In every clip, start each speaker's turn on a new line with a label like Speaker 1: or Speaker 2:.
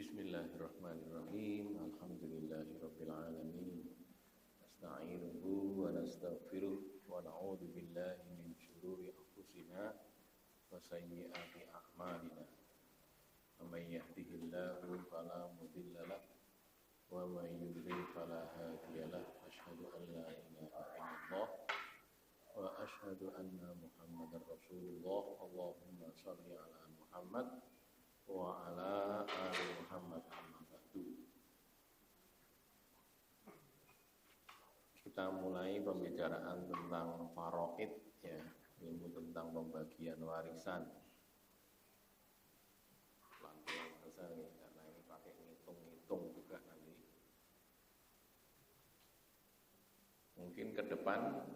Speaker 1: Bismillahirrahmanirrahim. Alhamdulillahirabbil alamin. Nasta'inuhu wa nastaghfiruh wa na'udzu billahi min syururi anfusina wa sayyiati a'malina. May yahdihillahu fala mudilla lahu wa may yudlil fala hadiya lahu. Asyhadu an la ilaha illallah wa asyhadu anna Muhammadar Rasulullah. Allahumma shalli ala Muhammad wa ala ali Muhammad amma ba'du. Kita mulai pembicaraan tentang faraid, ya, ilmu tentang pembagian warisan. Pelan-pelan saja nih, karena ini pakai ngitung-ngitung juga nanti. Mungkin ke depan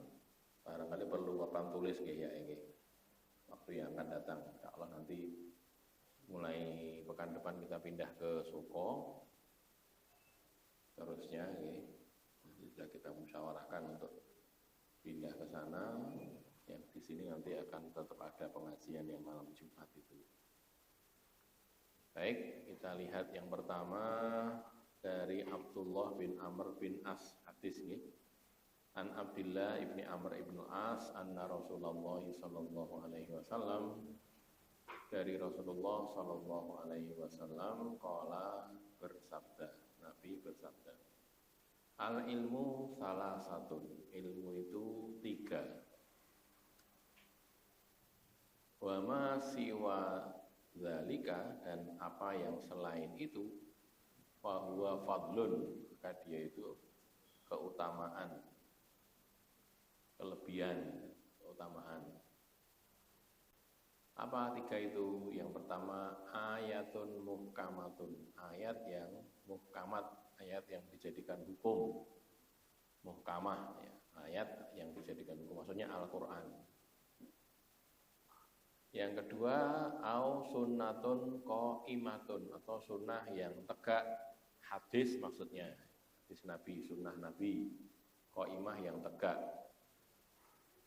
Speaker 1: barangkali perlu papan tulis ya ini. Waktu yang akan datang, insya Allah nanti mulai pekan depan kita pindah ke Suko, terusnya ya, sudah kita musyawarahkan untuk pindah ke sana. Yang di sini nanti akan tetap ada pengajian yang malam Jumat itu. Baik, kita lihat yang pertama dari Abdullah bin Amr bin As, hadis ini. An Abdillah ibni Amr ibn As anna Rasulullah sallallahu alaihi wasallam, dari Rasulullah sallallahu alaihi wasallam qala, bersabda, Nabi bersabda, al ilmu salah satu, ilmu itu tiga, wa ma siwa zalika, dan apa yang selain itu, fa huwa fadlun, maka dia itu keutamaan, kelebihan, keutamaan. Apa tiga itu? Yang pertama, ayatun muhkamatun, ayat yang muhkamat, ayat yang dijadikan hukum. Muhkamah, ya, ayat yang dijadikan hukum, maksudnya Al-Quran. Yang kedua, au sunnatun qaimatun, atau sunnah yang tegak, hadis maksudnya, hadis Nabi, sunnah Nabi, qaimah yang tegak.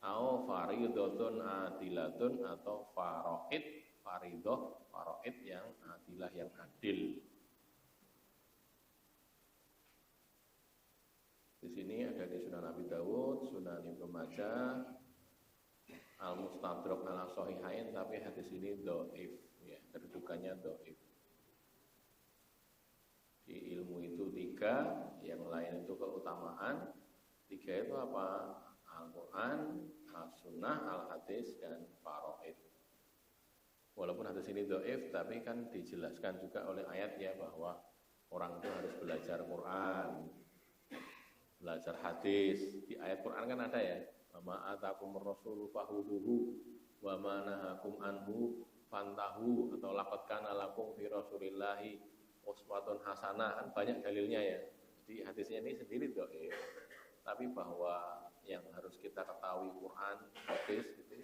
Speaker 1: Au faridatun adilatun, atau faraid, faridah, faraid yang adilah, yang adil. Di sini ada di Sunan Abi Dawud, Sunan Ibnu Majah, Al-Mustadrak ala Shahihain, tapi hadis ini dhaif, ya, kedudukannya dhaif. Di ilmu itu tiga, yang lain itu keutamaan. Tiga itu apa? Al-Quran, As-Sunnah, Al-Hadis, dan Faraid. Walaupun hadis ini dhaif, tapi kan dijelaskan juga oleh ayat ya, bahwa orang itu harus belajar Quran, belajar hadis. Di ayat Quran kan ada ya, wa ma atakumur rasulu fahuduhu wa ma nahakum anhu fantahu, atau laqad kana lakum fi rasulillahi uswatun hasanah, kan banyak dalilnya ya. Jadi hadisnya ini sendiri dhaif, tapi bahwa yang harus kita ketahui Quran, hadis itu,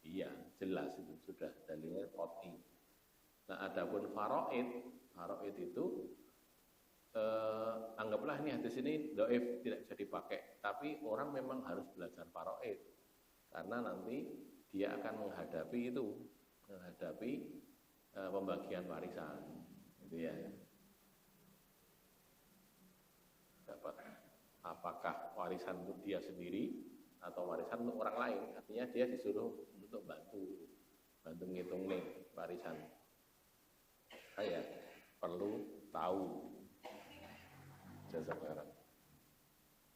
Speaker 1: iya jelas, itu sudah dalilnya qat'i. Nah, adapun faraid, faraid itu anggaplah ini hadis ini dhaif, tidak bisa dipakai, tapi orang memang harus belajar faraid karena nanti dia akan menghadapi itu, menghadapi pembagian warisan, gitu ya. Dapat apakah warisan untuk dia sendiri atau warisan untuk orang lain. Artinya dia disuruh untuk bantu ngitung nih warisan. Saya perlu tahu. Jazakallahu.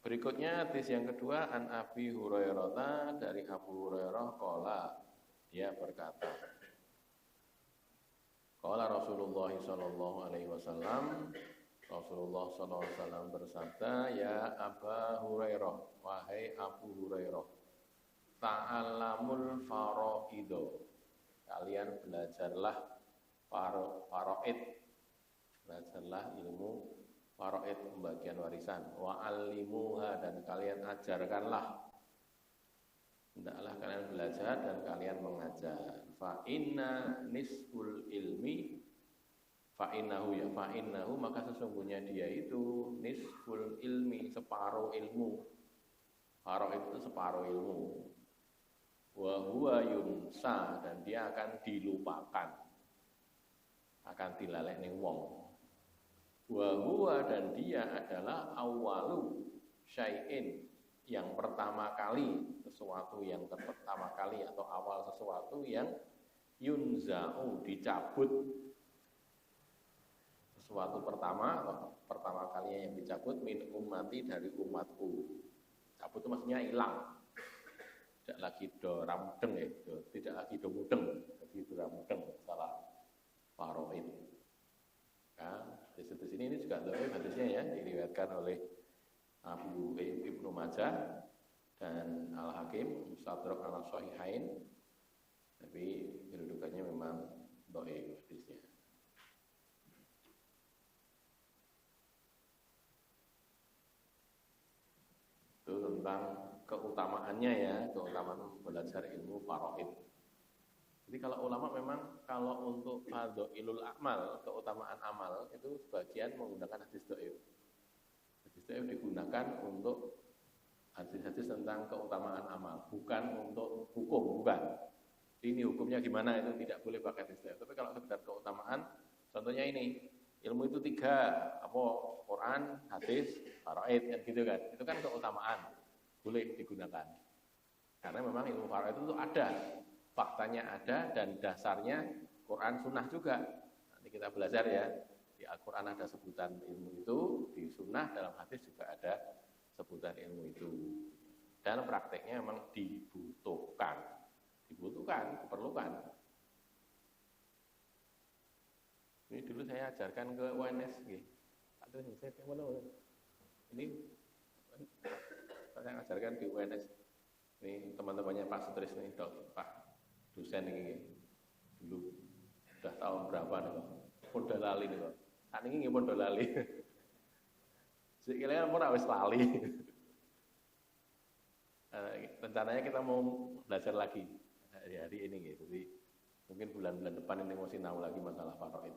Speaker 1: Berikutnya hadis yang kedua, an Abi Hurairah, dari Abu Hurairah qala, dia berkata, qala Rasulullah sallallahu alaihi wasallam, Rasulullah SAW bersabda, ya Aba Hurairah, wahai Abu Hurairah, ta'allamul faraido, kalian belajarlah faraid, belajarlah ilmu faraid, pembagian warisan, wa'allimuha, dan kalian ajarkanlah, hendaklah kalian belajar dan kalian mengajar. Fa inna nisful ilmi, fa'innahu, maka sesungguhnya dia itu nisful ilmi, separuh ilmu. Faraid itu separuh ilmu. Wa huwa yunsa, dan dia akan dilupakan, akan dilaleh ning wong. Wa huwa, dan dia adalah awalu syai'in, yang pertama kali, sesuatu yang pertama kali atau awal sesuatu yang yunza'u, dicabut. Sesuatu pertama atau pertama kalinya yang dicabut min ummati, dari umatku. Cabut itu maksudnya hilang. Tidak lagi doramudeng ya, tidak lagi domudeng, jadi doramudeng, salah faroid. Nah, di situ sini ini juga dhaif hadisnya ya, diriwayatkan oleh Ibnu Majah dan Al-Hakim Mustadrak ala Shahihain, tapi kedudukannya memang dhaif hadisnya. Itu tentang keutamaannya ya, keutamaan belajar ilmu faraid. Jadi kalau ulama memang kalau untuk fadhailul amal, keutamaan amal, itu sebagian menggunakan hadis dhaif. Hadis dhaif digunakan untuk hadis-hadis tentang keutamaan amal, bukan untuk hukum, bukan. Ini hukumnya gimana, itu tidak boleh pakai hadis dhaif. Tapi kalau sekedar keutamaan, contohnya ini, ilmu itu 3, apa, Quran, hadis, faraid, kan gitu kan. Itu kan keutamaan, boleh digunakan. Karena memang ilmu faraid itu ada, faktanya ada, dan dasarnya Quran sunnah juga. Nanti kita belajar ya, di Al-Quran ada sebutan ilmu itu, di sunnah dalam hadis juga ada sebutan ilmu itu. Dan prakteknya memang dibutuhkan, diperlukan. Ini dulu saya ajarkan ke UNS, ini saya ajarkan di UNS. Ini teman-temannya Pak Sutris nih, Pak dosen ini dulu sudah tahun berapa nih kok, pun lali nih kok. Saat ini pun lali. Sekiranya pun harus lali. Rencananya kita mau belajar lagi hari ini gitu. Jadi mungkin bulan-bulan depan ini mau sinau lagi masalah faraid.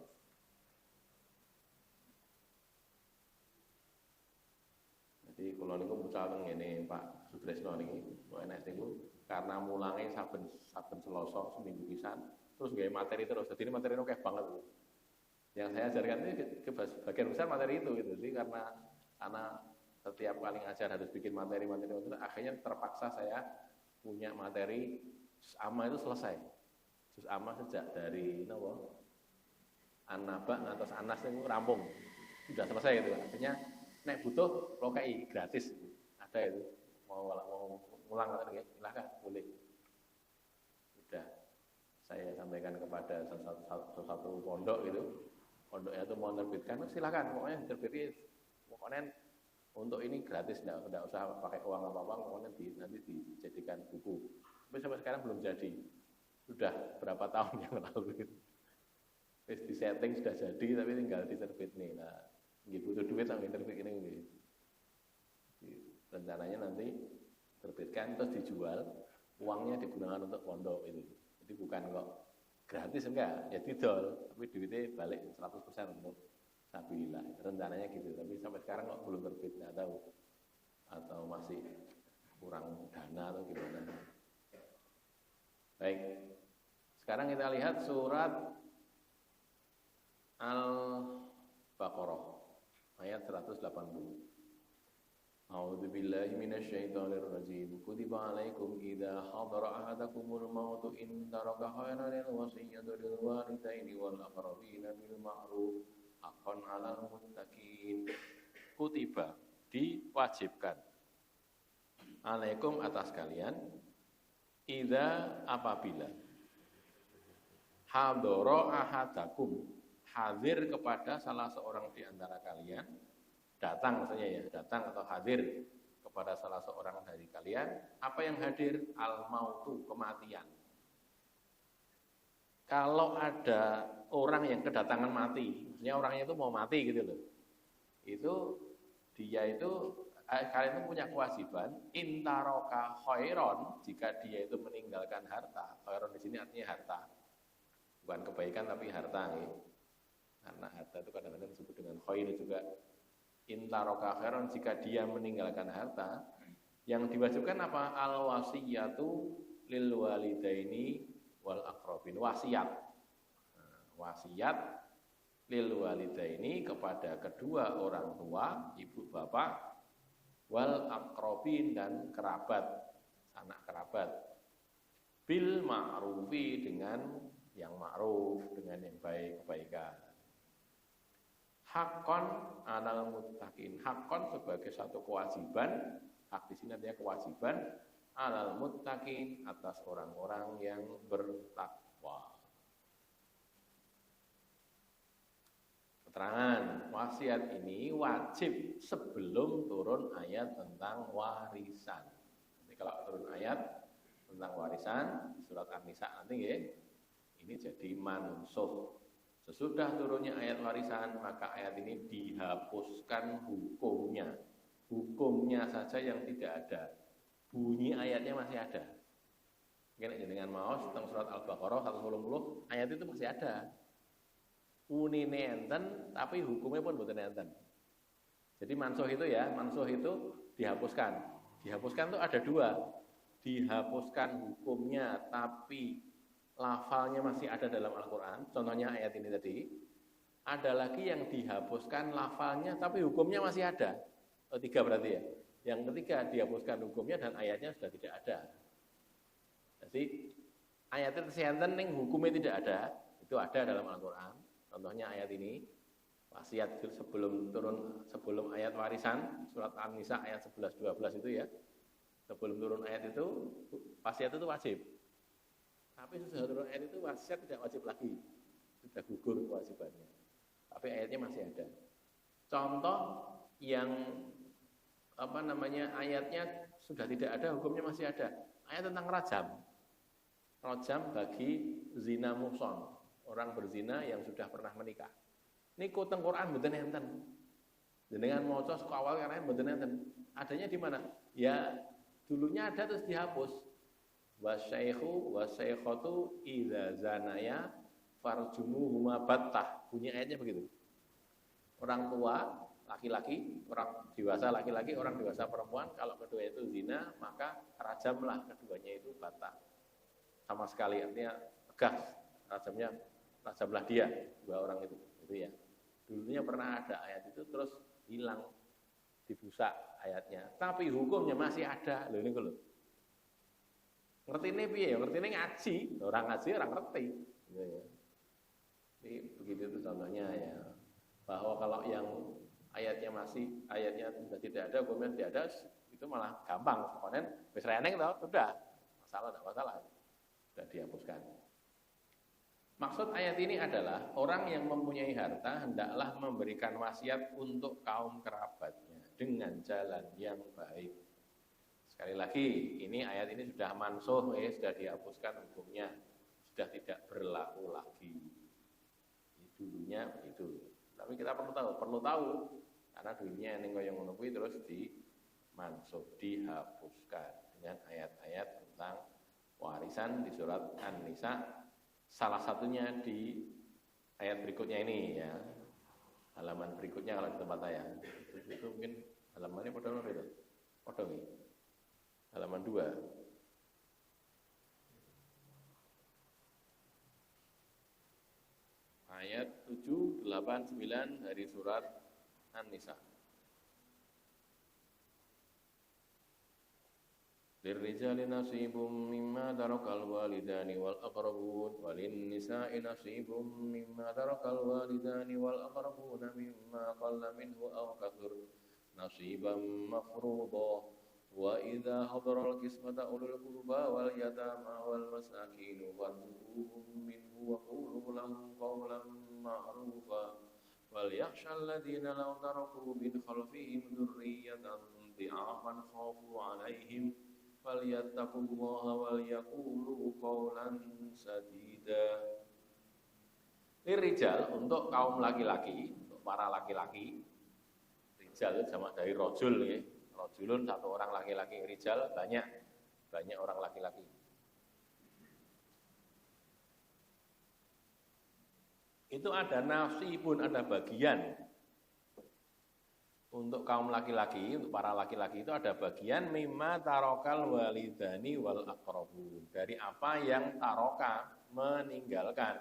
Speaker 1: Jadi kalau niku mucal ngene Pak Sutresno niki, UNS niku karena mulangnya saben Selasa seminggu pisan, terus gawe materi terus. Jadi ini materi oke banget. Yang saya ajarkan ini bagian besar materi itu gitu. Jadi karena setiap kali ngajar harus bikin materi, akhirnya terpaksa saya punya materi juz amma itu selesai. Juz amma sejak dari An-Naba ngantos Anas itu rampung. Sudah selesai gitu. Artinya nek butuh lokai gratis. Ada itu. Mau ngulang atau enggak? Silakan, boleh. Sudah saya sampaikan kepada satu pondok gitu. Pondoknya itu mau menerbitkan, silakan, pokoknya diterbitin. Pokoknya untuk ini gratis, enggak usah pakai uang apa-apa, pokoknya nanti dijadikan buku. Tapi sampai sekarang belum jadi. Sudah berapa tahun yang lalu gitu. Terus di setting sudah jadi, tapi tinggal diterbit nih. Nah, butuh duit sampai terbit ini. Rencananya nanti terbitkan terus dijual, uangnya digunakan untuk pondok itu. Jadi bukan kok gratis enggak, ya didol, tapi duitnya balik 100% untuk sabilillah. Rencananya gitu, tapi sampai sekarang kok belum terbit, enggak tahu. Atau masih kurang dana atau gimana. Baik. Sekarang kita lihat surat Al-Baqarah ayat 180. A'udzu billahi minasyaitonir rajim. Kutiba 'alaikum idza hadara ahadakumul mautu in taraka khairan lil wasiyyatu lil walidaini wal aqrabina bil ma'ruf haqqan 'alal muttaqin. Kutiba, diwajibkan. Alaikum, atas kalian, idza, apabila hadara ahadakum, hadir kepada salah seorang di antara kalian, datang maksudnya ya, datang atau hadir kepada salah seorang dari kalian, apa yang hadir? Al-mautu, kematian. Kalau ada orang yang kedatangan mati, maksudnya orangnya itu mau mati gitu loh, itu dia itu, kalian itu punya kewajiban, intaroka khairon, jika dia itu meninggalkan harta. Khairon di sini artinya harta, bukan kebaikan tapi harta ya. Karena harta itu kadang-kadang disebut dengan khair juga. Intaroka khairon, jika dia meninggalkan harta, yang diwajibkan apa? Al wasiyatu lil walidaini wal aqrabin. Wasiat. Nah, wasiat lil walidaini kepada kedua orang tua, ibu bapak, wal aqrabin dan kerabat, sanak kerabat, bil ma'rufi dengan yang ma'ruf, dengan yang baik, kebaikan. Hakon alal muttaqin, hakon sebagai satu kewajiban, hak di sini artinya kewajiban, alal muttaqin atas orang-orang yang bertakwa. Keterangan wasiat ini wajib sebelum turun ayat tentang warisan. Nanti kalau turun ayat tentang warisan surat An-Nisa nanti ya, ini jadi mansukh. Sesudah turunnya ayat warisan, maka ayat ini dihapuskan hukumnya. Hukumnya saja yang tidak ada. Bunyi ayatnya masih ada. Mungkin dengan mau tentang surat Al-Baqarah 180, ayat itu masih ada. Unine enten, tapi hukumnya pun mboten enten. Jadi mansukh itu ya, mansukh itu dihapuskan. Dihapuskan itu ada dua. Dihapuskan hukumnya, tapi lafalnya masih ada dalam Al-Quran, contohnya ayat ini tadi. Ada lagi yang dihapuskan lafalnya, tapi hukumnya masih ada. Oh, tiga berarti ya. Yang ketiga dihapuskan hukumnya dan ayatnya sudah tidak ada. Jadi ayatnya tersianten yang hukumnya tidak ada, itu ada dalam Al-Quran. Contohnya ayat ini, wasiat sebelum ayat warisan, surat An-Nisa ayat 11-12 itu ya. Sebelum turun ayat itu, wasiat itu wajib. Tapi sesudah turun ayat itu wasiat tidak wajib lagi, sudah gugur kewajibannya. Tapi ayatnya masih ada. Contoh yang ayatnya sudah tidak ada, hukumnya masih ada. Ayat tentang rajam. Rajam bagi zina muhson, orang berzina yang sudah pernah menikah. Ini teng Quran mboten enten. Dengan maca saka awal karena mboten enten. Adanya di mana? Ya dulunya ada terus dihapus. Wasyaikhu wasyaikhatu idza zanaya farjumuhuma battah. Bunyi ayatnya begitu. Orang tua laki-laki, orang dewasa laki-laki, orang dewasa perempuan, kalau kedua itu zina, maka rajamlah keduanya itu battah. Sama sekali artinya tegas. Rajamlah dia, dua orang itu ya. Dulunya pernah ada ayat itu terus hilang, dibusak ayatnya. Tapi hukumnya masih ada. Loh ini lho. Ngerti ini piye? Ngerti ini ngaji, orang ngaji orang ngerti. Gitu ya. Jadi begitu itu contohnya ya. Bahwa kalau yang ayatnya sudah tidak ada, hukumnya tidak ada, itu malah gampang. Kemudian wis reneng toh, sudah. Tidak masalah. Sudah dihapuskan. Maksud ayat ini adalah orang yang mempunyai harta hendaklah memberikan wasiat untuk kaum kerabatnya dengan jalan yang baik. Sekali lagi, ini ayat ini sudah mansukh, sudah dihapuskan hukumnya, sudah tidak berlaku lagi. Dulunya itu. Tapi kita perlu tahu karena dulunya yang kaya ngono kuwi terus dimansukh, dihapuskan dengan ayat-ayat tentang warisan di surat An-Nisa. Salah satunya di ayat berikutnya ini ya. Halaman berikutnya kalau di tempat saya. Itu mungkin halamannya pada nomor itu. Pada nih. Halaman 2. Ayat 7, 8, 9 dari surat An-Nisa. Lirrijali nasibum mimma tarakal walidani wal aqrabun walin nisa'i nasibum mimma tarakal walidani wal aqrabun mimma qalla minhu aw kathur nasiban mafruḍa. Wa idza hadara al-qismata ulul qurba wal yatama wal masakin warzuquhum minhu wa qulu lahum qawlan ma'rufa wal yakhshal ladzina law taraku min khalfihim dhurriyyatan dhi'afan khafu 'alaihim falyattaqullaha wal yaqulu qawlan sadida. Lirijal untuk kaum laki-laki, untuk para laki-laki. Rijal itu jamak dari rajul ya. Rajulun satu orang laki-laki, rijal banyak orang laki-laki. Itu ada nasibun, ada bagian. Untuk kaum laki-laki, untuk para laki-laki itu ada bagian mimma tarokal walidani wal aqrabun. Dari apa yang taroka meninggalkan.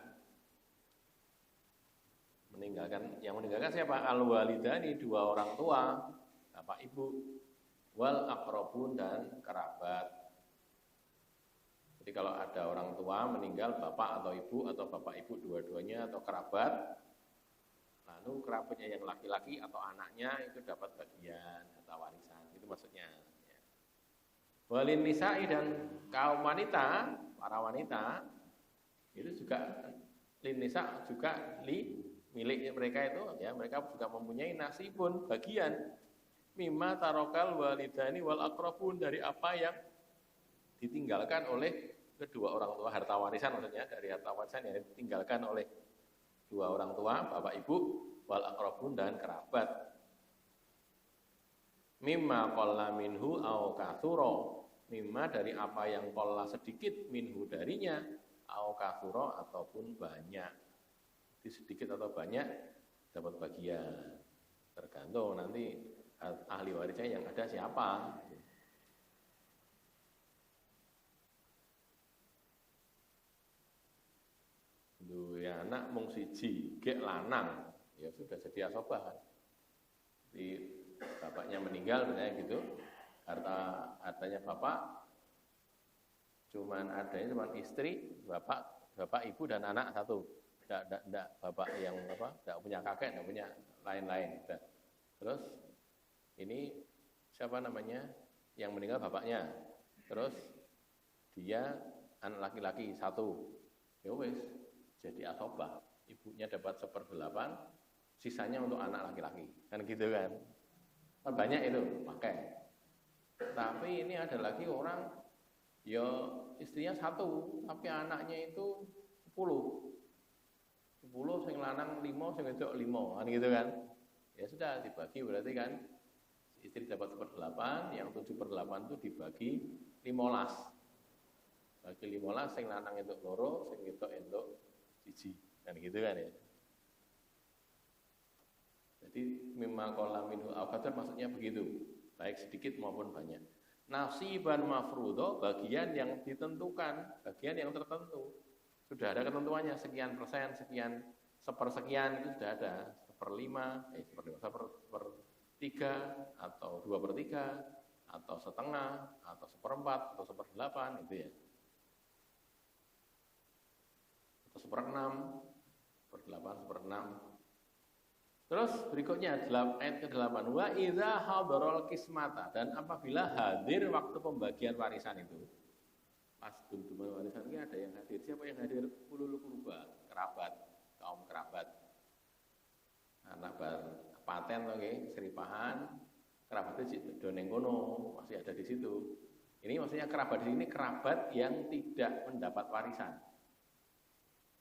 Speaker 1: yang meninggalkan siapa? Al-walidani, dua orang tua, bapak ibu, wal aqrabun dan kerabat. Jadi kalau ada orang tua meninggal, bapak atau bapak ibu dua-duanya atau kerabat, lalu kerabatnya yang laki-laki atau anaknya itu dapat bagian harta warisan. Itu maksudnya. Walin nisa'i dan kaum wanita, para wanita itu juga lin nisa juga milik mereka itu ya, mereka juga mempunyai nasibun, bagian mimma tarokal walidani wal aqrabun, dari apa yang ditinggalkan oleh kedua orang tua, harta warisan maksudnya, dari harta warisan yang ditinggalkan oleh dua orang tua, bapak ibu, wal aqrabun dan kerabat. Mimma qalla minhu au katsura, mimma dari apa yang qalla sedikit, minhu darinya, au katsura ataupun banyak. Jadi sedikit atau banyak dapat bagian. Tergantung nanti ahli warisnya yang ada siapa. Duwe anak mung siji, gek lanang, ya sudah jadi asobah kan. Di bapaknya meninggal misalnya gitu, hartanya bapak cuman istri, bapak ibu dan anak satu. Enggak bapak yang enggak punya kakek, enggak punya lain-lain. Terus ini siapa namanya? Yang meninggal bapaknya. Terus dia anak laki-laki satu. Ya wis, jadi asobah. Ibunya dapat 1/8, sisanya untuk anak laki-laki. Kan gitu kan? Kan banyak itu pakai. Tapi ini ada lagi orang, ya istrinya satu, tapi anaknya itu 10 sing lanang 5, sing wedok 5, kan gitu kan. Ya sudah dibagi, berarti kan istri dapat 1/8, yang 7/8 itu dibagi 15. Bagi 15, sing lanang entuk 2, sing wedok entuk 1. Kan gitu kan ya. Jadi mimma qalla minhu au katsar maksudnya begitu, baik sedikit maupun banyak. Nasiban mafruḍo, bagian yang ditentukan, bagian yang tertentu. Sudah ada ketentuannya, sekian persen, sekian, sepersekian itu sudah ada, 1/5, 1/3, atau 2/3, atau setengah, atau 1/4, atau 1/8, itu ya. Atau 1/6, 1/8, 1/6. Terus berikutnya ayat ke-8, wa idza hadarul qismata, dan apabila hadir waktu pembagian warisan itu. Pas dum-duman warisan ini ada yang hadir. Siapa yang hadir? Ulul qurba, kerabat, kaum kerabat. Anak paten to nggih, seripahan, kerabatnya do ning kono, masih ada di situ. Ini maksudnya kerabat di sini kerabat yang tidak mendapat warisan.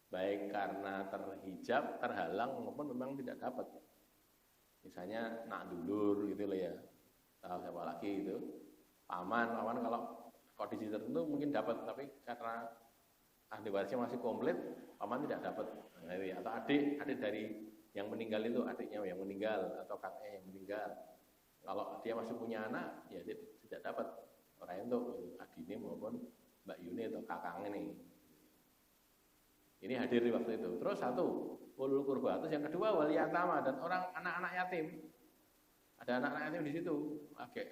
Speaker 1: Baik karena terhijab, terhalang, maupun memang tidak dapat. Misalnya nak dulur gitu loh ya, tahu siapa lagi itu, paman kalau kondisi tertentu mungkin dapat, tapi karena ahli warisnya masih komplit, paman tidak dapat. Nah, atau adik dari yang meninggal itu, adiknya yang meninggal atau kakeknya yang meninggal. Kalau dia masih punya anak, ya dia tidak dapat. Orang itu adiknya maupun Mbak Yuni atau kakaknya nih. Ini hadir di waktu itu. Terus satu, ulul qurba. Terus yang kedua wali yatama, dan orang anak-anak yatim. Ada anak-anak yatim di situ. Oke.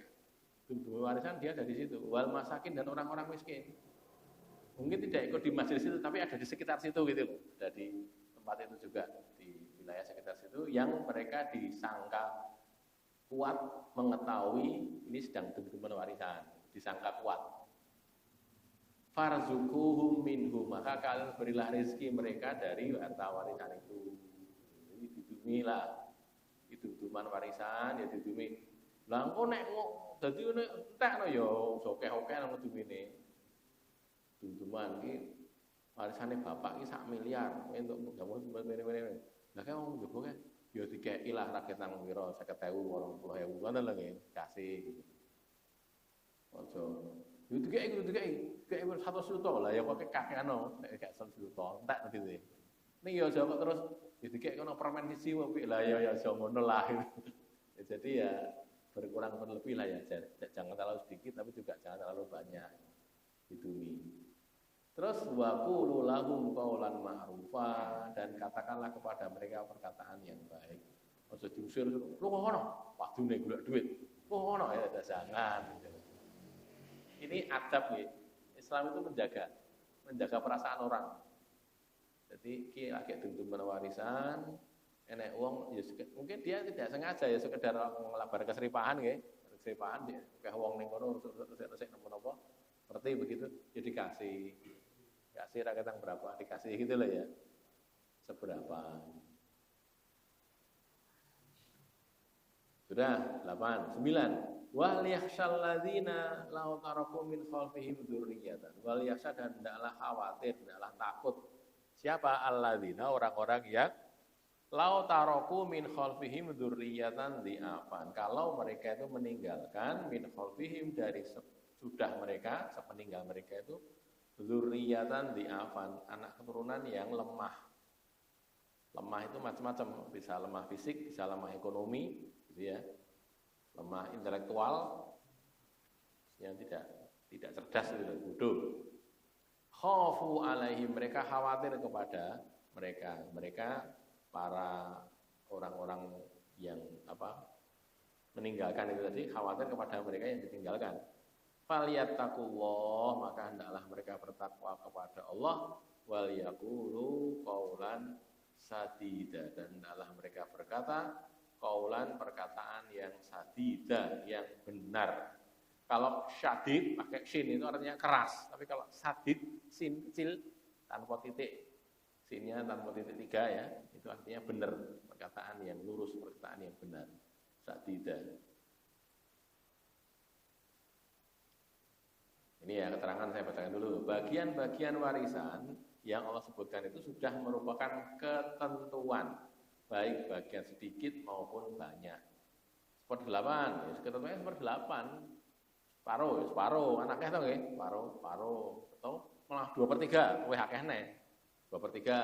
Speaker 1: Warisan dia ada di situ. Wal masakin, dan orang-orang miskin. Mungkin tidak ikut di majelis itu, tapi ada di sekitar situ gitu loh. Ada di tempat itu juga, di wilayah sekitar situ, yang mereka disangka kuat mengetahui ini sedang dum-duman warisan. Disangka kuat. Farzukuhum minhu, maka kalian berilah rezeki mereka dari harta warisan itu. Jadi didumilah, dum-duman warisan, ya didumi. Lah engko nek dadi nek entekno ya sokeh-okeh nang dumine. Dum-duman iki warisane bapak iki 1 miliar, entuk gawe mene-mene. Lah kok wong njaba kae ya dikeki lah rakyat nang pira 50.000, 80.000 ngono lho nggih, kasih. Ojo. Yo dikeki 100 juta lah ya kok kakekno, nek gak 100 juta, entek gitu ya. Ning ya aja kok terus dikeki kono permen siji wae lah ya aja ngono lah. Ya, jadi ya berkurang berlebih lah ya, jangan terlalu sedikit tapi juga jangan terlalu banyak didumi. Terus wa qulu lahum qaulan ma'rufa, dan katakanlah kepada mereka perkataan yang baik. Ojo diusir, lu ngono, wakdune golek duit. Ngono ya, jangan. Ini adab ya. Islam itu menjaga perasaan orang. Jadi ki lagi dungdum warisan, enek wong ya mungkin dia tidak sengaja ya sekedar ngelabar keseripahan nggih. Keseripahan dia kayak wong ning kono resik-resik napa-napa. Seperti begitu ya dikasih. Kasih rakyat berapa dikasih gitu loh ya. Seberapa. Sudah 8, 9. Wal yakhshal ladzina law taraku min khalfihim dzurriyyatan. Wal yakhsha, dan hendaklah khawatir, hendaklah takut. Siapa alladzina? Orang-orang yang law taraku min khalfihim dzurriyyatan dhi'afan. Kalau mereka itu meninggalkan min khalfihim, dari sudah mereka, sepeninggal mereka itu dzurriyyatan dhi'afan, anak keturunan yang lemah. Lemah itu macam-macam, bisa lemah fisik, bisa lemah ekonomi, gitu ya. Lemah intelektual, yang tidak cerdas, itu bodoh. Khafu alaihim, mereka khawatir kepada mereka para orang-orang yang meninggalkan itu tadi, khawatir kepada mereka yang ditinggalkan. Falyattaqullah, maka hendaklah mereka bertakwa kepada Allah, wal yaqulu qaulan sadida, dan hendaklah mereka berkata qaulan, perkataan yang sadida, yang benar. Kalau syadid pakai shin itu artinya keras, tapi kalau sadid sin kecil tanpa titik, sinnya tanpa titik 3 ya, itu artinya benar, perkataan yang lurus, perkataan yang benar, sadida. Ini ya keterangan, saya bacakan dulu. Bagian-bagian warisan yang Allah sebutkan itu sudah merupakan ketentuan, baik bagian sedikit maupun banyak. 1/8, ya, ketentuannya 1/8. Separuh, anaknya itu nggih, separuh, atau malah 2/3, kowe akeh neh. 2/3.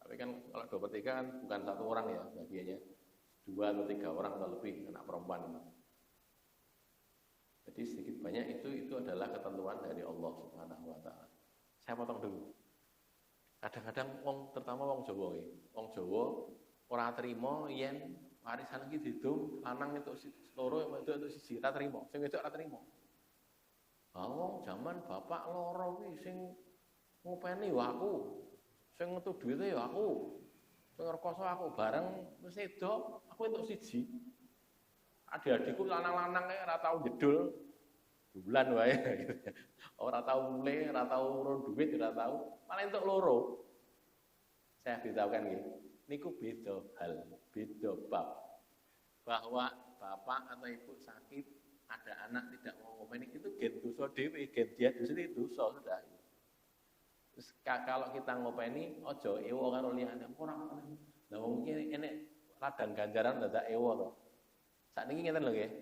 Speaker 1: Tapi kan kalau 2/3 kan bukan satu orang ya bagiannya. 2 atau 3 orang atau lebih anak perempuan. Jadi sedikit banyak itu adalah ketentuan dari Allah Subhanahu wa taala. Saya potong dulu. Kadang-kadang terutama wong Jawa nggih. Wong Jawa ora trima yen warisan iki didum lanang entuk loro, wedok entuk siji, ora trima. Sing wedok ora trima. Wong zaman bapak loro kuwi sing ngopeni ya aku. Sing metu duwite ya aku. Sing rekoso aku, bareng wis edo aku entuk siji. Adik-adikku lanang-lanang ora tau jedul bulan wae gitu. Ora tau mulai, ora tau urun duit, ora tau, malah entuk loro. Saya beritahukan nggih, niku beda hal, beda bab. Bahwa bapak atau ibu sakit, ada anak tidak mau ngopeni, itu gen dosa dhewe, gen dia sendiri dosa sudah. Terus kalau kita ngopeni aja ewo karo liyane, ora. Lah wong iki enek ladang ganjaran dadak ewo to. Sakniki ngeten lho nggih.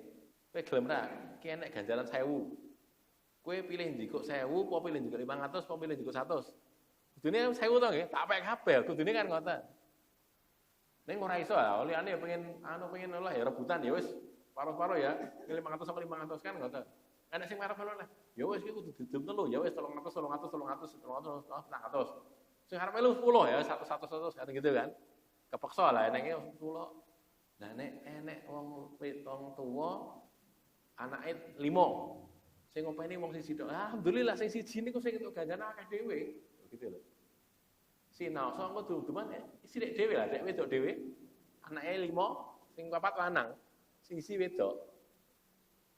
Speaker 1: Kowe gelem ra? Ki enek ganjaran 1000. Kowe pilih njikuk 1000 apa pilih njikuk 500 apa pilih njikuk 100? Kudune 1000 to nggih, tak pek kabeh. Kudune kan ngoten. Ning ora iso ah, liyane pengen pengen oleh ya rebutan ya wis paruh-paruh ya. 500 sama 500 kan ngoten. Enek sing marep oleh. Ya wis iki kudu didum telu, ya wis 300 400. Sing arep melu 10 ya 100 kan gitu kan. Kepeksa lah eneke 10. Nah enek wong tuwa anake 5. Sing ngopeni wong siji tok. Alhamdulillah sing siji niku sing entuk ganjaran akeh dhewe. Gitu lho. Sinau engko dum-duman sithik dhewe lah, dek wedok dhewe. Anake 5, sing 4 lanang. Sing siji wedok.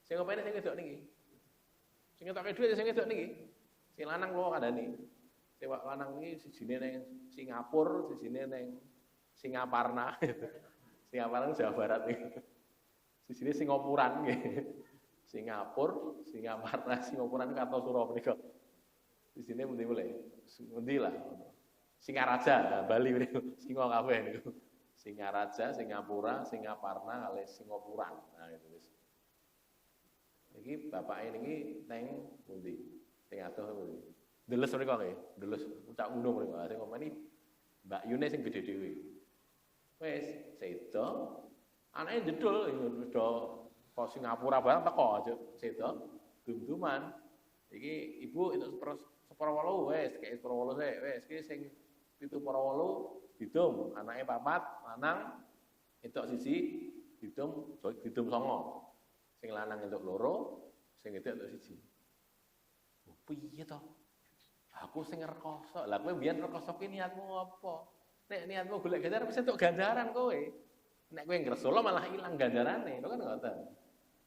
Speaker 1: Sing ngopeni sing wedok niki. Sing entuke dhuwit sing wedok niki. Sing lanang lho kandhane. Sing lanang niki sijine ning Singapura, sijine ning Singaparna. Singapura Jawa Barat nih. Di sini Singapuran nggih. Singapura, Singapuran Kartosuro menika. Di sini mesti mulai. Endi lah. Singaraja, Bali niku. Singa kabeh niku. Singaraja, Singapura, Singaparna kali Singapuran. Nah itu wis. Iki bapake niki teng pundi? Teng adoh pundi? Deles mriku nggih. Deles Puncak Gunung mriku. Sing ngomeni Mbak Yune sing gedhe dhewe. Wes sedo anake jedul do ke Singapura barang teko aja sedo dum-duman iki ibu itu 8 wis, kei 8 sik, wis ki sing 7/8 didum, anake 4, lanang entuk siji, didum 9. Sing lanang entuk 2, sing wedok entuk 1. Oh, piye to? Aku sing rekoso. Lah kowe mbiyen rekoso ki niatmu apa? Nek niatmu golek ganjaran wis entuk ganjaran kowe. Nek kowe ngresolo malah ilang ganjarane, lho kan ngoten.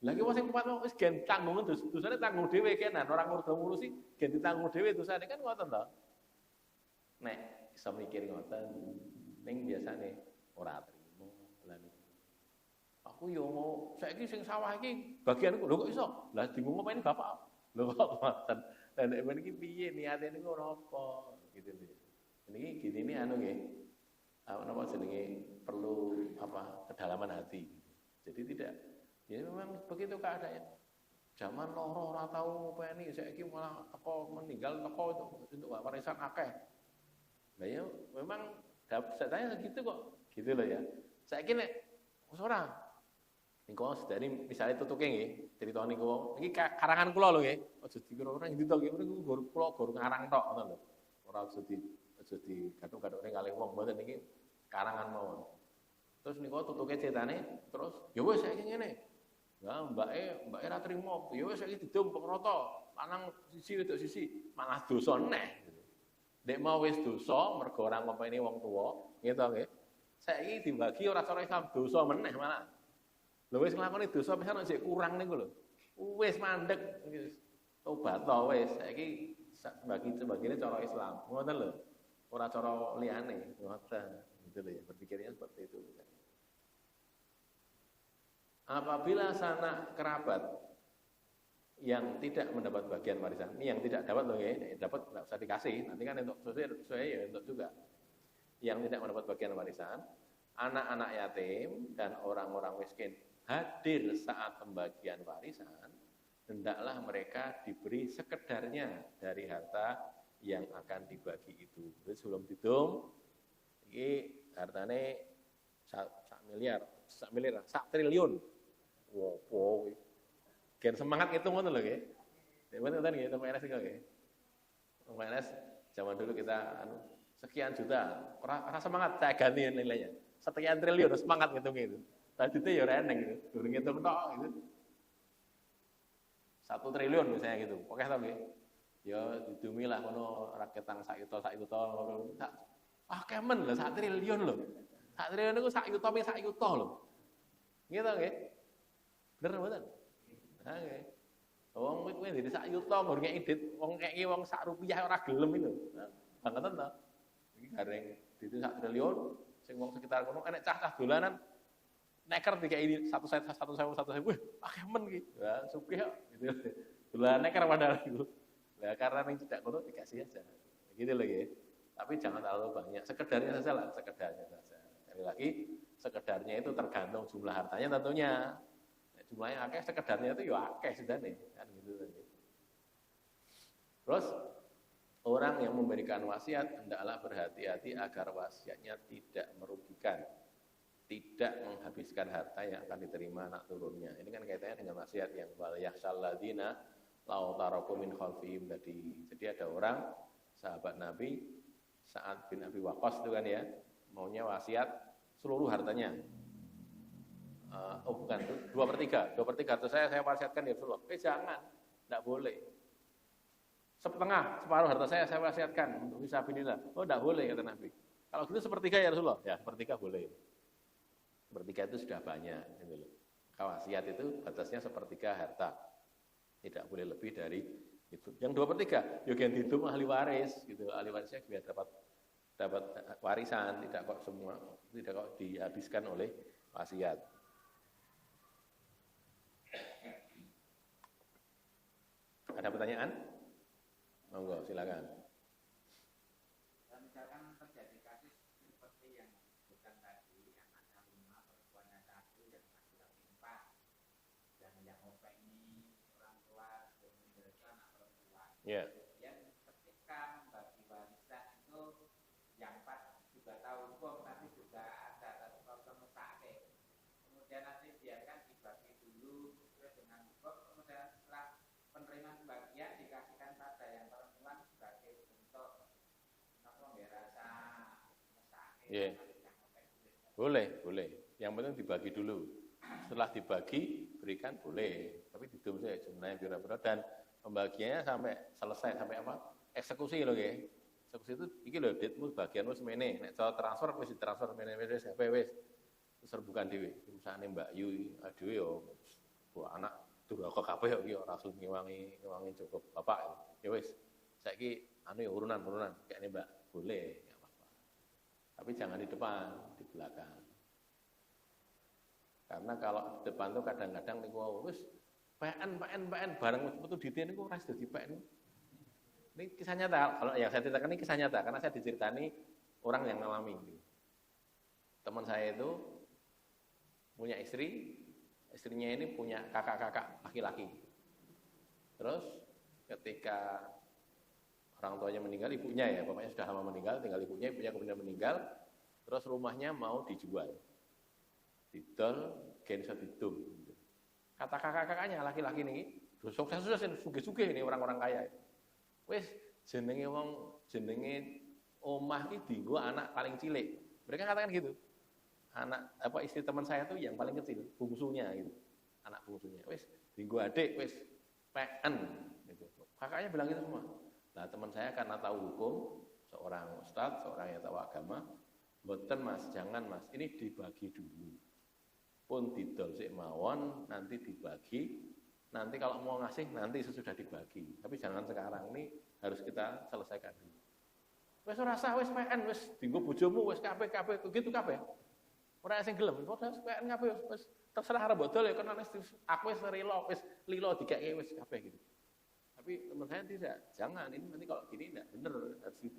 Speaker 1: Lah ki wong sing kuat wis gen tanggung dosane tanggung dhewe kenan, ora ngurusi gen ditanggung dhewe dosane kan ngoten to. Nek iso mikir ngoten, ning biasane ora trimo lan aku yo mau saiki sing sawah iki bagianku lho kok iso? Lah bingung ngopeni bapak. Lho kok ngoten. Lah nek men iki piye niate niku ora apa gitu lho. Niki gini anu nggih. Napa jenenge perlu kedalaman hati. Jadi tidak ya memang begitu keadaannya. Zaman loro ora tau ngopeni saiki malah teko meninggal teko untuk warisan akeh. Lah ya memang saya gitu kok. Gitu loh ya. Saiki nek wis ora niku sedari misalnya tutuke nggih, crita niku iki karangan kula lho nggih. Aja dikira ora ndito nggih, niku kula gur ngarang tok ngoten lho. Ora aja di gathuk-gathukne kalih wong mboten niki karangan mawon. Terus niku tutuke critane terus ya wis saiki ngene. Ya mbake ra trimo. Ya wis saiki didum pengrata, lanang siji wedok siji, malah dosa neh. Nek mau wis dosa mergo ora ngopeni wong tuwa, nggih to nggih. Saiki dibagi ora cara Islam dosa meneh malah. Lho wis nglakoni dosa pisan sik kurang niku lho. Wis mandeg tobat to wis. Saiki sebagine cara Islam. Ngoten lho. Ora cara liyane, ngoten. Gitu lho ya, berpikirnya seperti itu. Apabila sanak kerabat yang tidak mendapat bagian warisan, ini yang tidak dapat loh ya, dapat nggak usah dikasih, nanti kan untuk sesuai ya untuk juga. Yang tidak mendapat bagian warisan, anak-anak yatim dan orang-orang miskin hadir saat pembagian warisan, hendaklah mereka diberi sekedarnya dari harta yang akan dibagi itu. Jadi sebelum dihitung, ini hartanya 1 miliar, 1 triliun. Wow. Gen semangat itu ngono lho nggih. Nek ngoten nggih teng PNS iki nggih. Teng PNS zaman dulu kita sekian juta, ora semangat saya ganti nilainya. Sekian triliun semangat ngitungnya itu. Tadi itu ya ora eneng gitu. Durung ngitung tok gitu. 1 triliun misalnya gitu. Oke ta nggih. Ya didumi lah ngono raketang sak yuta ngono. Kemen lho 1 triliun lho. 1 triliun niku sak yuta ping sak yuta lho. Nggih ta nggih? Bener mboten? Nah, nggih. Wong kowe ndek sak yuta nggur ngeki dit, wong ngeki wong sak rupiah ora gelem itu. Bangetan to. Iki gareng dit sak triliun, sing wong sekitar kono enek cah-cah dolanan neker dikeki 1.000. Wih, akeh men iki. Ya, sugih kok gitu. Dolanan neker padahal itu. Lah karena ning cedak kono dikasih aja. Gitu loh nggih. Tapi jangan terlalu banyak, sekedarnya saja lah, sekedarnya saja. Sekali lagi, sekedarnya itu tergantung jumlah hartanya tentunya. Jumlahnya akeh, sekedarnya itu ya akeh sudah nih, kan gitu tadi. Terus orang yang memberikan wasiat hendaklah berhati-hati agar wasiatnya tidak merugikan, tidak menghabiskan harta yang akan diterima anak turunnya. Ini kan kaitannya dengan wasiat yang wal yakhshal ladzina law taraku min khalfihim tadi. Jadi ada orang sahabat Nabi Sa'ad bin Abi Waqqas itu kan ya, maunya wasiat seluruh hartanya. Bukan, 2/3 harta saya wasiatkan ya Rasulullah. Jangan, tidak boleh. Separuh harta saya wasiatkan untuk fisabilillah. Oh, tidak boleh kata Nabi. Kalau gitu 1/3 ya Rasulullah. Ya, 1/3 boleh. 1/3 itu sudah banyak. Gitu loh. Wasiat itu batasnya 1/3 harta. Tidak boleh lebih dari itu. Yang 2/3, ya itu ahli waris, gitu. Ahli warisnya biar dapat warisan, tidak kok semua, tidak kok dihabiskan oleh wasiat. Ada pertanyaan? Monggo, silakan.
Speaker 2: Misalkan terjadi kasus seperti yang bukan tadi, yang ada 5, perempuannya 1, dan laki-laki 4, dan yang OP ini orang tua yang meninggalkan anak perempuan.
Speaker 1: Yeah.
Speaker 2: Yang ketika membagi warisan itu yang 4 juga tahu hukum, tapi juga ada satu problem mustahil. Kemudian nanti biarkan dibagi dulu sesuai dengan hukum, kemudian setelah penerimaan sebagian dikasihkan pada yang perempuan sebagai
Speaker 1: Iya. Boleh, boleh. Yang penting dibagi dulu. Setelah dibagi, berikan boleh. Tapi didum saya jumlahnya pira-pira dan pembagiannya sampai selesai sampai apa? Eksekusi loh ya. Eksekusi itu iki lho ditmu bagianmu semene. Nek cara transfer wis ditransfer semene wis wis. Terus rebukan dhewe. Misale Mbak Yu dhewe yo anak duraka kabeh kok iki ora langsung ngewangi cukup bapak. Ya wis. Saiki anu ya urunan kayaknya Mbak boleh. Tapi jangan di depan, di belakang. Karena kalau di depan tuh kadang-kadang niku wis PN bareng metu dite niku ora dadi PN. Ini kisah nyata. Kalau yang saya ceritakan ini kisah nyata karena saya diceritani orang yang ngalami. Teman saya itu punya istri, istrinya ini punya kakak-kakak laki-laki. Terus ketika orang tuanya meninggal, ibunya ya, bapaknya sudah lama meninggal, tinggal ibunya kemudian meninggal, terus rumahnya mau dijual. Didol, gen iso didum. Kata kakak-kakaknya laki-laki ini, sukses-sukses sugih-sugih ini orang-orang kaya. Wis jenenge omah iki dienggo anak paling cilik. Mereka katakan gitu. Anak istri teman saya tuh yang paling kecil, bungsunya gitu. Anak bungsunya. Wis dienggo adik, wis PN gitu. Kakaknya bilang gitu semua. Nah, teman saya karena tahu hukum, seorang ustadz, seorang yang tahu agama, mboten Mas, jangan Mas, ini dibagi dulu. Pun didol sik mawon, nanti dibagi. Nanti kalau mau ngasih, nanti sesudah dibagi. Tapi jangan sekarang, ini harus kita selesaikan dulu. Wes ora sah, wes PN, wes dinggo bojomu, wes kabeh gitu kabeh. Ora sing gelem, wes PN kabeh, wes terserah arep bodol ya kan aku wes rela, wes lilo dikake wes kabeh gitu. Tapi teman saya tidak, jangan, ini nanti kalau gini enggak bener,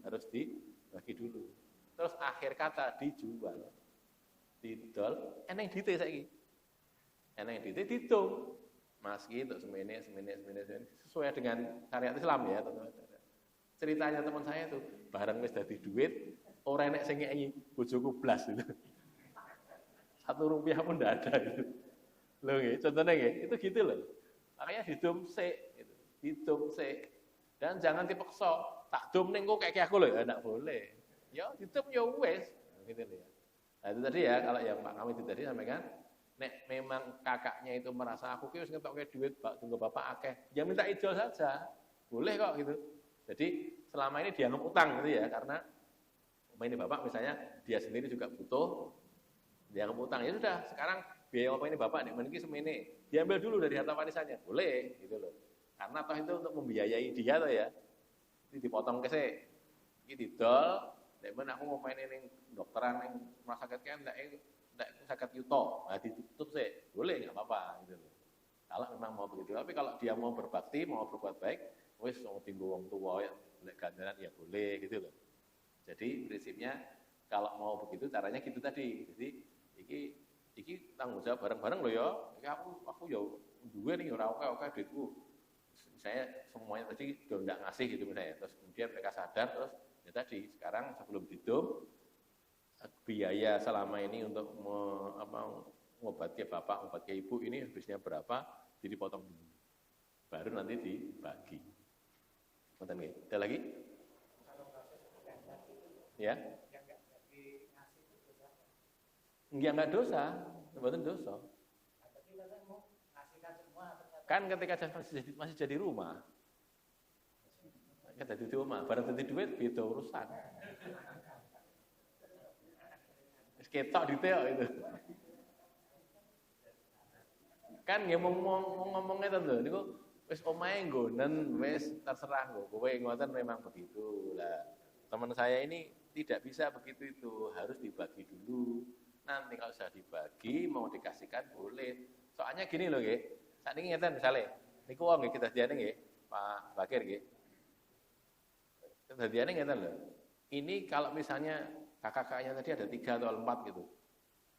Speaker 1: harus dibagi dulu. Terus akhir kata dijual. Didol, eneng dite saiki. Eneng dite ditung. Mas gitu semene sesuai dengan syariat Islam ya teman-teman. Ceritanya teman saya tuh bareng wis dadi duit ora enek sing ngeki bojoku blas gitu. 1 rupiah pun ndak ada gitu. Lho nggih, contohnya nggih, itu gitu loh. Makanya didum sik gitu. Didum sik. Dan jangan dipaksa, tak dum ning kok kayak aku loh ya enggak boleh. Ya didum ya wis gitu loh ya. Nah itu tadi ya kalau yang Pak Kami itu tadi sampaikan nek memang kakaknya itu merasa aku ki wis ngetokke duit tunggu bapak akeh, ya minta ijol saja. Boleh kok gitu. Jadi selama ini dianggap utang gitu ya karena ini bapak misalnya dia sendiri juga butuh dianggap utang. Ya sudah, sekarang biaya apa ini bapak nek meniki semene. Diambil dulu dari harta warisannya. Boleh gitu loh. Karena toh itu untuk membiayai dia toh ya. Ini dipotong kese. Iki didol, nek men aku mau main ning dokteran ning rumah sakit kan ndak sakit yuto, nah ditutup sih, boleh nggak apa-apa gitu loh. Kalau memang mau begitu, tapi kalau dia mau berbakti, mau berbuat baik, wis mau tinggal wong tua ya, boleh ganjaran ya boleh gitu loh. Jadi prinsipnya kalau mau begitu caranya gitu tadi. Jadi iki tanggung jawab bareng-bareng loh ya. Iki aku ya duwe nih ora oke duitku. Saya semuanya tadi udah enggak ngasih gitu misalnya. Terus kemudian mereka sadar terus ya tadi sekarang sebelum didum biaya selama ini untuk mengobati bapak, mengobati ibu ini habisnya berapa, jadi potong dulu. Baru nanti dibagi. Ada lagi? Ya? Enggak dosa, sebetulnya dosa. Kan ketika masih jadi rumah, kan jadi rumah, barang jadi duit, beda urusan. Ketok detail itu. Kan nggih ngomongnya tentu niku wis omahe nggonen wis terserah nggo kowe ngoten memang begitu. Lah teman saya ini tidak bisa begitu itu, harus dibagi dulu. Nanti kalau sudah dibagi mau dikasihkan boleh. Soalnya gini loh nggih. Saat ini ngeten misale niku wong nggih kedadiane nggih Pak Bakir nggih. Kedadiane ngeten lho. Ini kalau misalnya kakak-kakaknya tadi ada 3 atau 4 gitu.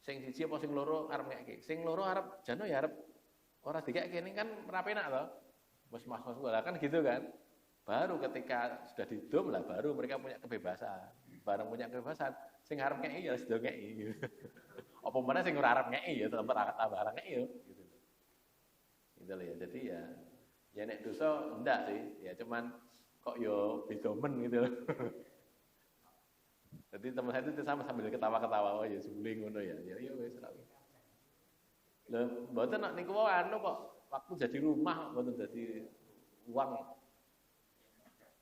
Speaker 1: Sing siji apa sing loro arep ngeke. Sing loro arep jano ya arep ora dikeke ini kan ora penak to. Wis mas-mas lah kan gitu kan. Baru ketika sudah didum lah baru mereka punya kebebasan. Bareng punya kebebasan sing arep ngeke ya wis do ngeke. Apa meneh sing ora arep ngeke ya tetep arep ngeke yo gitu. Gitu loh ya. Jadi ya nek dosa ndak sih. Ya cuman kok yo beda men gitu loh. Jadi teman saya itu sama sambil ketawa-ketawa, oh ya sebuling ngono ya. Ya wis ra. Lho, mboten nek niku anu kok waktu jadi rumah mboten jadi uang.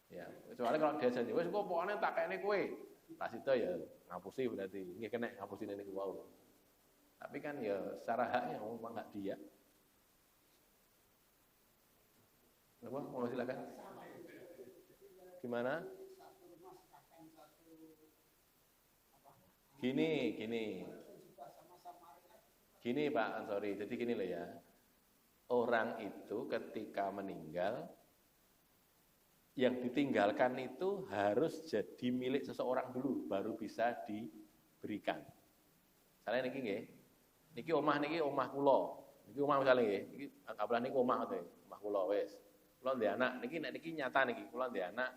Speaker 1: Ya, kecuali kalau dia janji, wis kok pokoknya tak kene kowe. Pas itu ya ngapusi berarti nggih kena ngapusin niku wau. Tapi kan ya secara haknya memang hak dia. Apa? Mau silakan. Gimana? Gini Pak Ansori, jadi gini loh ya. Orang itu ketika meninggal, yang ditinggalkan itu harus jadi milik seseorang dulu, baru bisa diberikan. Misalnya niki omah kula. Niki omah misalnya nggih, niki anggaplah niki omah ngoten, omah kula wis. Kula ndek anak, niki nyata niki, kula ndek anak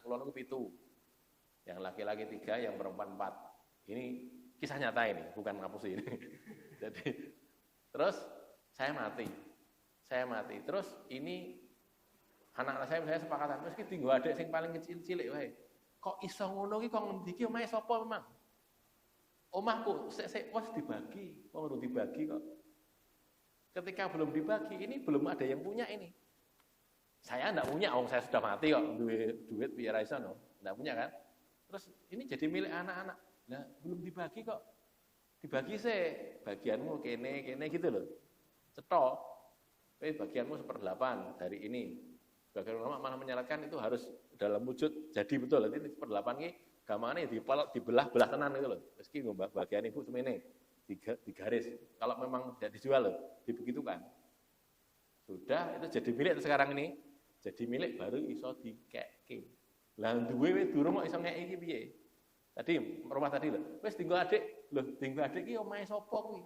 Speaker 1: kula niku 7. Yang laki-laki 3, yang perempuan 4. Ini kisah nyata ini, bukan ngapusi ini. Jadi terus saya mati. Terus ini anak saya sepakatan terus ki tinggal adik sing paling kecil-cilik wae. Kok iso ngono ki kok ngendi ki omahe sapa memang? Omahku sik wis dibagi, kok urung dibagi kok. Ketika belum dibagi, ini belum ada yang punya ini. Saya enggak punya, saya sudah mati kok, duit piye ra iso no. Enggak punya kan? Terus ini jadi milik anak-anak. Lah belum dibagi kok. Dibagi sih, bagianmu kene gitu loh. Cetok. Bagianmu 1/8 dari ini. Sebagian ulama malah menyarankan itu harus dalam wujud jadi betul. Nanti 1/8 ini gampangnya dibelah tenan gitu loh. Meski bagian ibu semene digaris. Kalau memang tidak dijual loh, dibegitukan. Sudah itu jadi milik sekarang ini. Jadi milik baru iso dikekke. Lah duwe durung kok iso ngeki iki piye? Tadi rumah tadi lho. Wis tinggal adik ki omahe sapa kuwi?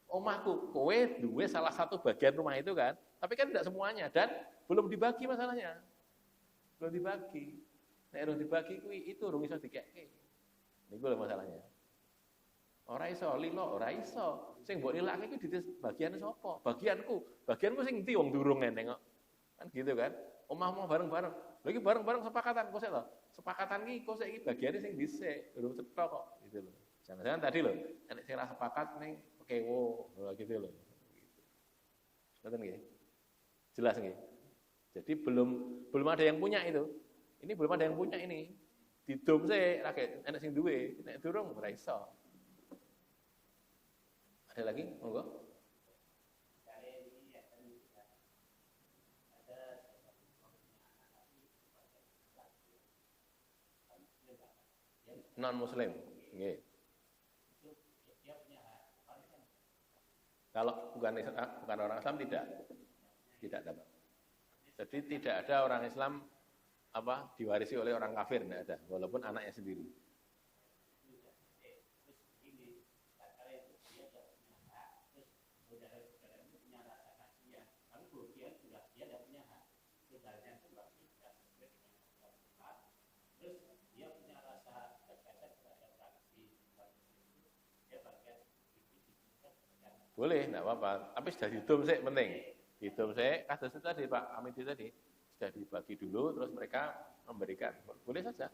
Speaker 1: Omahku. Kowe duwe salah satu bagian rumah itu kan. Tapi kan tidak semuanya dan belum dibagi masalahnya. Belum dibagi. Nek urung dibagi kuwi itu urung iso dikekke. Niku lho masalahnya. Ora iso lilo, ora iso. Sing mbok lilake iki ditis bagian sapa? Bagianku sing endi wong durung eneng kok. Kan gitu kan. Omah-omah bareng-bareng. Lha iki bareng-bareng sepakatan kok sik to. Sepakatan ki kok sik iki bagiane sing dhisik, urung cetok kok gitu lho. Jangan-jangan tadi lho, nek sing ra sepakat ning kewo gitu lho. Ngoten nggih. Jelas nggih. Jadi belum ada yang punya itu. Ini belum ada yang punya ini. Didom sik lagi enek sing duwe, nek durung ora iso. Ada lagi? Monggo. Non muslim. Nggih. Kalau bukan orang Islam tidak dapat. Jadi tidak ada orang Islam diwarisi oleh orang kafir, tidak ada, walaupun anaknya sendiri. Boleh, enggak apa-apa. Tapi sudah dihitung sih, penting. Dihitung sih, kasus itu tadi Pak Amidi tadi, sudah dibagi dulu, terus mereka memberikan. Boleh saja.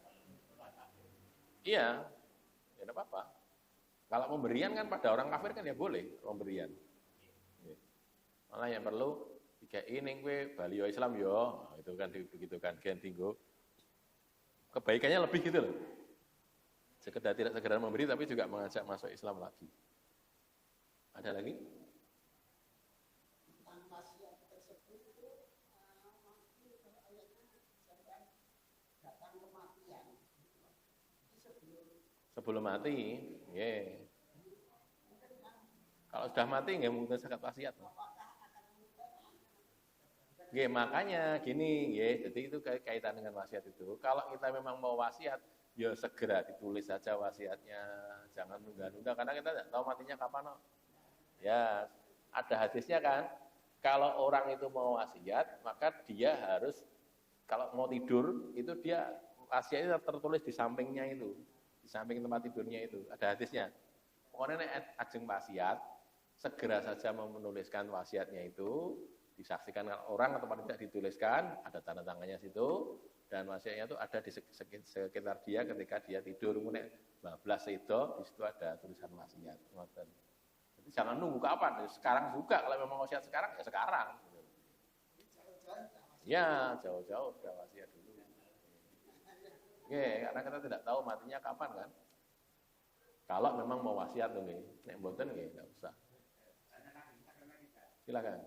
Speaker 1: Iya, ya enggak apa-apa. Kalau pemberian kan pada orang kafir kan ya boleh pemberian. Malah yang perlu, jika ini gue balio Islam yo, itu kan begitu kan, gen tinggo. Kebaikannya lebih gitu loh. Tidak sekedar memberi, tapi juga mengajak masuk Islam lagi. Ada lagi? Sebelum mati, yeah. Kalau sudah mati nggak mungkin zakat wasiat. Yeah, makanya gini, yeah, jadi itu kaitan dengan wasiat itu. Kalau kita memang mau wasiat, ya segera ditulis saja wasiatnya, jangan nunda-nunda karena kita tidak tahu matinya kapan. No. Ya, ada hadisnya kan, kalau orang itu mau wasiat, maka dia harus, kalau mau tidur, itu dia wasiatnya tertulis di sampingnya itu, di samping tempat tidurnya itu, ada hadisnya. Pokoknya ajeng wasiat, segera saja menuliskan wasiatnya itu, disaksikan orang atau tidak dituliskan, ada tanda tangannya situ, dan wasiatnya itu ada di sekitar dia ketika dia tidur. Nek bablas itu di situ ada tulisan wasiat. Jadi jangan nunggu kapan, sekarang juga kalau memang wasiat sekarang ya sekarang. Ya jauh-jauh sudah wasiat dulu. Karena kita tidak tahu matinya kapan kan. Kalau memang mau wasiat tuh nek mboten enggak usah. Silakan.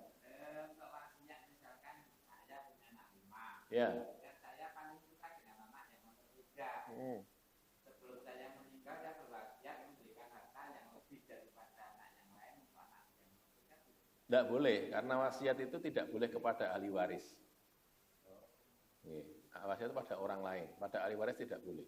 Speaker 2: Wasiat misalkan saya punya anak 5.
Speaker 1: Ya.
Speaker 2: Dan saya paling suka dengan anak yang nomor 3. Sebelum saya meninggal, saya berwasiat memberikan harta yang lebih daripada anak yang lain untuk anak yang nomor 3.
Speaker 1: Tidak boleh, karena wasiat itu tidak boleh kepada ahli waris. Wasiat itu pada orang lain, pada ahli waris tidak boleh.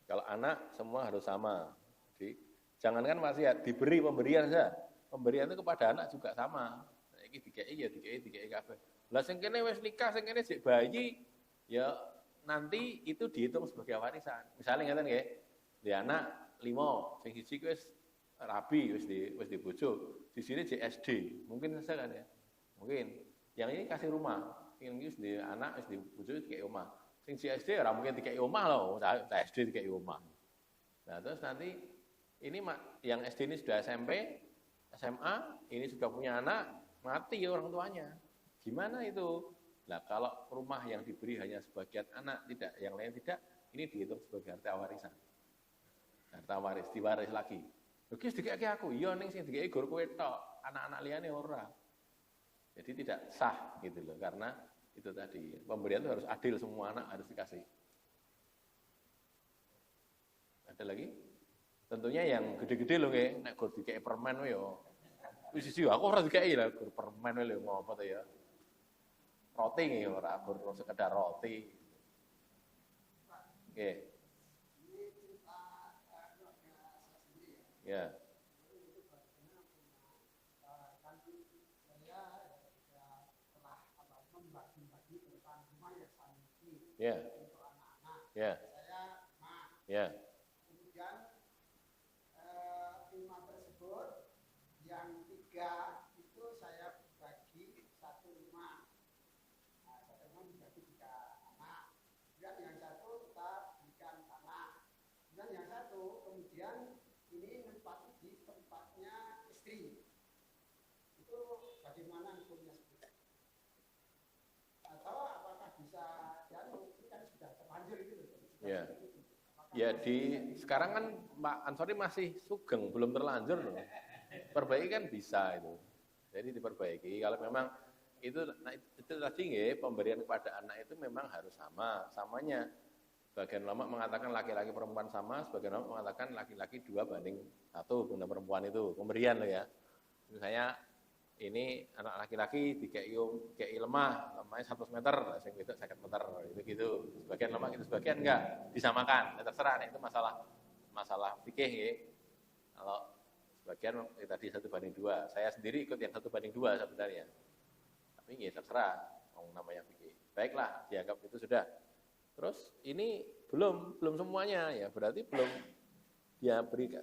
Speaker 1: Kalau anak semua harus sama. Jadi, jangankan wasiat, diberi pemberian saja. Pemberian itu kepada anak juga sama. Iki dikei kabeh. Lah sing kene wis nikah, sing kene sik bayi, ya nanti itu dihitung sebagai warisan. Misalnya ngeten nggih, di anak 5, sing siji wis rabi, wis di bojo, di sini JSD. Mungkin saja kan ya. Mungkin. Yang ini kasih rumah, yang ini wis di anak, wis di bojo dikei omah. Sing JSD ora mungkin dikei omah loh, JSD dikei omah. Nah, terus nanti ini yang SD ini sudah SMP, SMA, ini sudah punya anak, mati orang tuanya. Gimana itu? Nah, kalau rumah yang diberi hanya sebagian anak, tidak, yang lain tidak, ini dihitung sebagai harta warisan. Harta waris, diwaris lagi. Oke, sedikit aku, iya ning sing dikei gor kowe tok, anak-anak liyane ora. Jadi tidak sah gitu loh, karena itu tadi, pemberian itu harus adil, semua anak harus dikasih. Ada lagi? Tentunya yang gede-gede loh nggih, nek gur dikei permen yo. Wis siji aku ora dikei lah gur permen lho mau apa to ya. Roti nggih ora gur sekedar roti. Nggih. Ya. Ya. Ya. Ya.
Speaker 3: Kemudian 5 tersebut, yang 3 itu saya bagi 1/5. Nah, 1/5 dibagi 3 anak. Dan yang 1 kita berikan tanah. Dan yang 1 kemudian ini menempati di tempatnya istri. Itu bagaimana hukumnya seperti itu? Atau apakah bisa ini kan sudah terlanjur gitu.
Speaker 1: Ya. Ya sekarang kan Pak Ansori masih sugeng, belum terlanjur loh. Perbaiki kan bisa itu. Jadi diperbaiki. Kalau memang itu tadi nggih, pemberian kepada anak itu memang harus samanya. Sebagian ulama mengatakan laki-laki perempuan sama, sebagian ulama mengatakan laki-laki 2:1 benar perempuan itu. Pemberian loh ya. Misalnya ini anak laki-laki dikei lemahnya 100 meter, sing wedok 50 meter, itu gitu. Sebagian lemah gitu, sebagian enggak, disamakan. Ya terserah, itu masalah fikih nggih. Kalau sebagian tadi 1:2, saya sendiri ikut yang 1:2 sebenarnya. Tapi nggih terserah, namanya fikih. Baiklah, dianggap itu sudah. Terus ini belum semuanya ya, berarti belum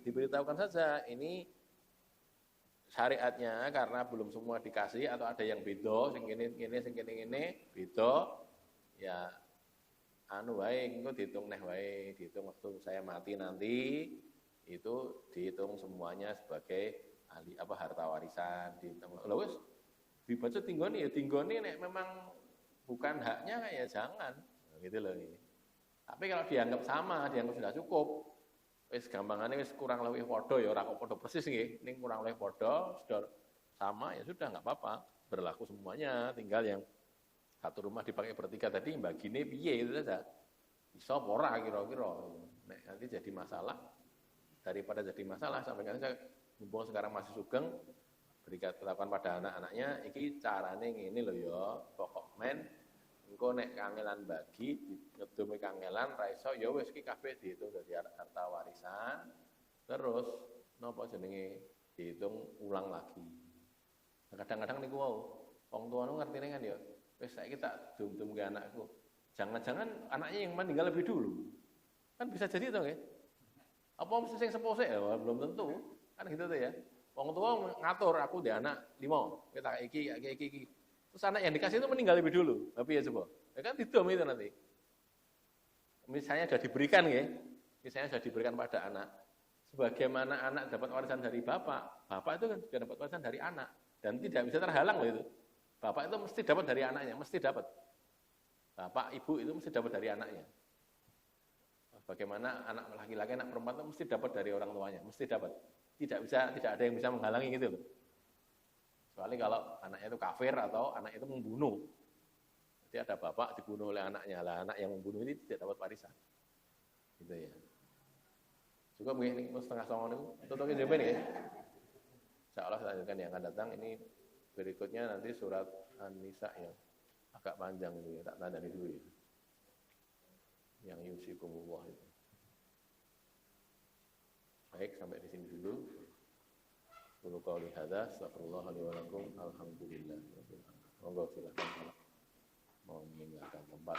Speaker 1: diberitahukan saja ini syariatnya, karena belum semua dikasih atau ada yang beda, sing kene beda, ya wae engko dihitung wae, dihitung waktu saya mati nanti itu dihitung semuanya sebagai ahli harta warisan, dihitung. Lho wis dibaca tinggoni nek memang bukan haknya ya jangan, gitu loh ini. Tapi kalau dianggap sama, dianggap sudah cukup, wis gampangane wis kurang lebih padha ya ora kok padha persis nggih, ning kurang lebih padha sudah sama ya sudah enggak apa-apa, berlaku semuanya, tinggal yang satu rumah dipakai bertiga tadi bagine piye itu saja. Iso apa ora kira-kira. Nek nanti jadi masalah, daripada jadi masalah sampaikan saja mumpung sekarang masih sugeng berikan tetapkan pada anak-anaknya iki carane ngene lho ya, pokok men engko nek kangelan bagi ngedumi kangelan ra iso ya wis iki kabeh dihitung dadi harta warisan. Terus napa jenenge dihitung ulang lagi. Nah, kadang-kadang niku wau wong tuane ngertine kan ya wis saiki tak dum-dum ke anakku. Jangan-jangan anaknya yang meninggal lebih dulu. Kan bisa jadi to nggih. Apa mesti sing sepuh sik ya belum tentu. Kan gitu tuh ya. Wong tua ngatur aku di anak 5, kita iki. Terus anak yang dikasih itu meninggal lebih dulu. Tapi ya coba. Ya kan didom itu nanti. Misalnya sudah diberikan ya, misalnya sudah diberikan pada anak. Sebagaimana anak dapat warisan dari bapak, bapak itu kan juga dapat warisan dari anak. Dan tidak bisa terhalang loh itu. Bapak itu mesti dapat dari anaknya, mesti dapat. Bapak, ibu itu mesti dapat dari anaknya. Bagaimana anak laki-laki, anak perempuan itu mesti dapat dari orang tuanya, mesti dapat. Tidak ada yang bisa menghalangi gitu loh. Kecuali kalau anaknya itu kafir atau anak itu membunuh. Jadi ada bapak dibunuh oleh anaknya, lah anak yang membunuh ini tidak dapat warisan. Gitu ya. Juga begini, setengah songon itu, tutupin jawab ini ya. Insya Allah saya lanjutkan yang akan datang. Ini berikutnya nanti surat An-Nisa yang agak panjang itu ya, tak tandani dulu ya. Yang yusikumullah itu. Baik, sampai di sini dulu. Qul qouli hadza, astaghfirullah li wa lakum, alhamdulillah. Monggo silakan kalau mau meninggalkan tempat.